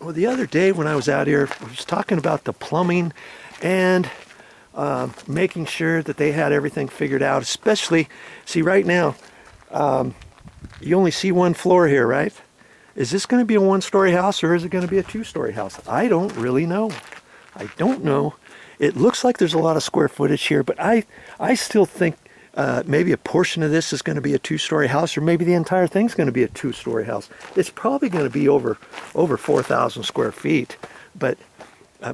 Well, the other day when I was out here, I was talking about the plumbing and making sure that they had everything figured out. Especially, see right now, you only see one floor here, right? Is this going to be a one-story house or is it going to be a two-story house? I don't really know. I don't know. It looks like there's a lot of square footage here, but I still think maybe a portion of this is going to be a two-story house, or maybe the entire thing's going to be a two-story house. It's probably going to be over 4,000 square feet, but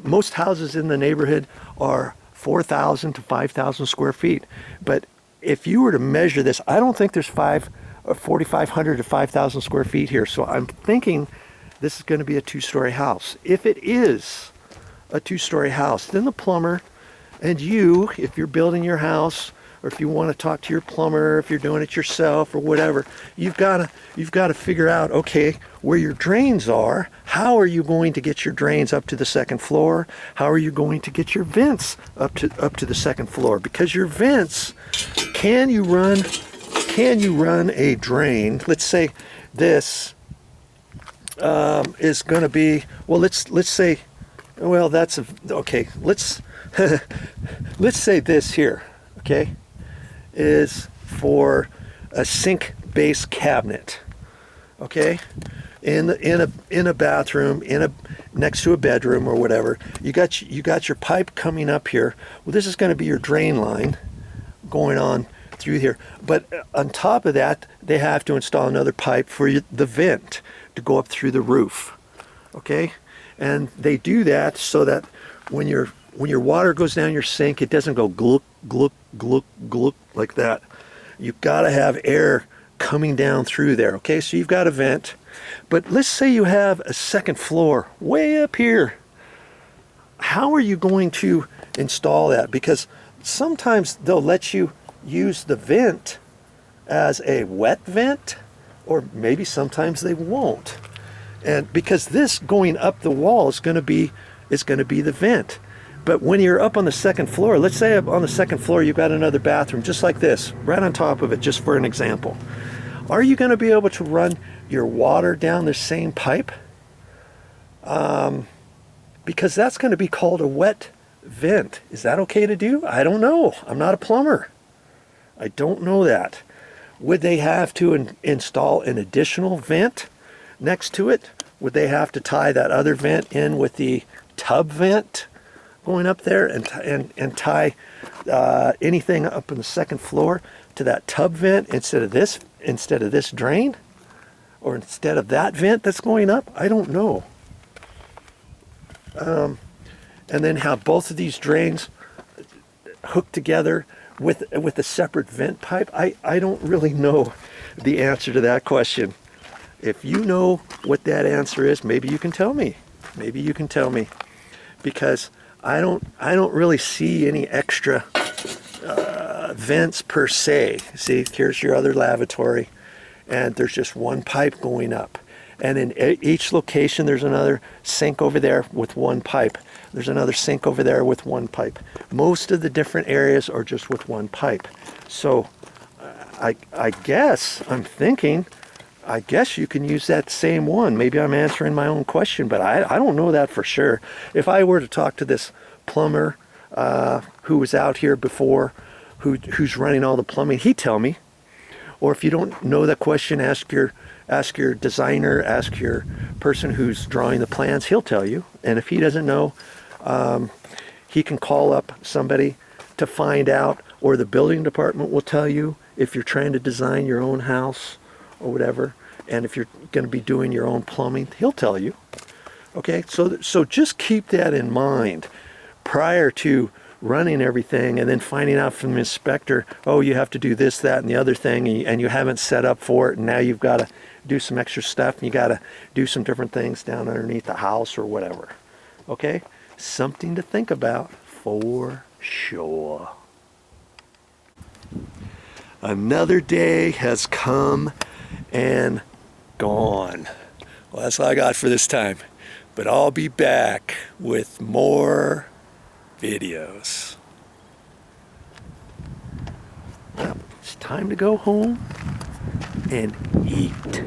most houses in the neighborhood are 4,000 to 5,000 square feet. But if you were to measure this, I don't think there's 4,500 to 5,000 square feet here. So I'm thinking this is going to be a two-story house. If it is a two-story house, then the plumber and you, if you're building your house, or if you want to talk to your plumber, if you're doing it yourself or whatever, you've got to figure out, okay, where your drains are. How are you going to get your drains up to the second floor? How are you going to get your vents up to the second floor? Because your vents, can you run a drain? Let's say this is going to be, well, let's say, well, that's okay. Let's let's say this here, okay, is for a sink base cabinet, okay, in a bathroom, next to a bedroom or whatever. You got your pipe coming up here. Well, this is going to be your drain line going on through here. But on top of that, they have to install another pipe for the vent to go up through the roof, okay? And they do that so that when your water goes down your sink, it doesn't go gluk, gluk, gluk, gluk like that. You've got to have air coming down through there, okay? So you've got a vent. But let's say you have a second floor way up here. How are you going to install that? Because sometimes they'll let you use the vent as a wet vent, or maybe sometimes they won't. And because this going up the wall is going to be the vent. But when you're up on the second floor, let's say up on the second floor you've got another bathroom just like this, right on top of it, just for an example. Are you going to be able to run your water down the same pipe? Because that's going to be called a wet vent. Is that okay to do? I don't know. I'm not a plumber. I don't know that. Would they have to install an additional vent next to it? Would they have to tie that other vent in with the tub vent going up there and tie anything up on the second floor to that tub vent instead of this drain, or instead of that vent that's going up? I don't know. And then have both of these drains hooked together with a separate vent pipe. I don't really know the answer to that question. If you know what that answer is, maybe you can tell me. Maybe you can tell me, because I don't really see any extra vents per se. See, here's your other lavatory, and there's just one pipe going up. And in each location, there's another sink over there with one pipe. There's another sink over there with one pipe. Most of the different areas are just with one pipe. So I guess I'm thinking, I guess you can use that same one. Maybe I'm answering my own question, but I don't know that for sure. If I were to talk to this plumber who was out here before, who's running all the plumbing, he'd tell me. Or if you don't know that question, ask your designer, ask your person who's drawing the plans, he'll tell you. And if he doesn't know, he can call up somebody to find out, or the building department will tell you if you're trying to design your own house or whatever, and if you're going to be doing your own plumbing, he'll tell you. Okay, so just keep that in mind prior to running everything and then finding out from the inspector, oh, you have to do this, that, and the other thing, and you haven't set up for it, and now you've got to do some extra stuff, and you got to do some different things down underneath the house or whatever. Okay, something to think about for sure. Another day has come and gone. Well, that's all I got for this time, but I'll be back with more videos. Well, it's time to go home and eat.